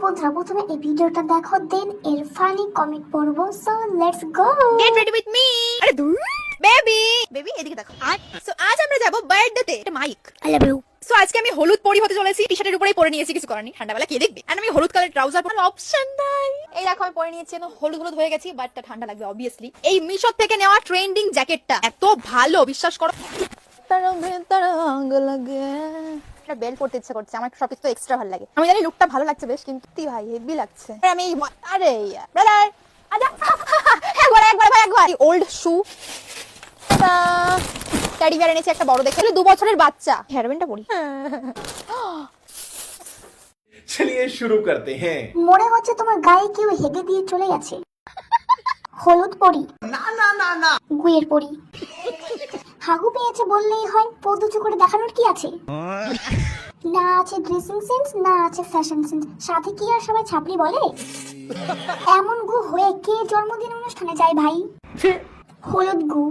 বন্ধুরা প্রথমে এই ভিডিওটা দেখো, দেন এর ফানি কমেন্ট পড়বো। So let's go, get ready with me. আরে দূর বেবি বেবি এদিকে দেখো। সো আজ আমরা যাব বার্থডেতে। এটা mic I love you. So আজকে আমি হলুদ পরি হতে চলেছি। টি শার্টের উপরেই পরে নিয়েছি, কিছু করার নেই, ঠান্ডাবেলা কে দেখবে। আর আমি হলুদ কালার ট্রাউজার পরার অপশন নাই। এই দেখো আমি পরে নিয়েছি, হলুদ হলুদ হয়ে গেছি, বাট ঠান্ডা লাগবে অবভিয়াসলি। এই মিশো থেকে নেওয়া ট্রেন্ডিং জ্যাকেটটা এত ভালো, বিশ্বাস করো। একটা বেল পড়তে ইচ্ছা করছে আমার, সবকিছু তো এক্সট্রা ভালো লাগে। আমি জানি লুকটা ভালো লাগছে বেশ, কিন্তু ভাই হেভি লাগছে। আর আমি আরে ব্রাদার আচ্ছা একবার একবার ভাই একবার ওল্ড শু টেডি বিয়ার এনেছি একটা বড় দেখে, 2 বছরের বাচ্চা। হেরোইনটা পড়ি। चलिए शुरू करते हैं। মনে হচ্ছে তোমার গায়ে কেউ হেগে দিয়ে চলে গেছে। হলুদ পরি ना ना ना ना গুয়ের পরি। হাগু পেয়েছে বললেই হয়, পদুচু করে দেখানোর কি আছে? না আছে ড্রেসিং সেন্স, না আছে ফ্যাশন সেন্স, সাথে কি আর সবাই ছাপড়ি বলে? এমন গু হয়ে কে জন্মদিন অনুষ্ঠানে যায় ভাই? হলুদ গু।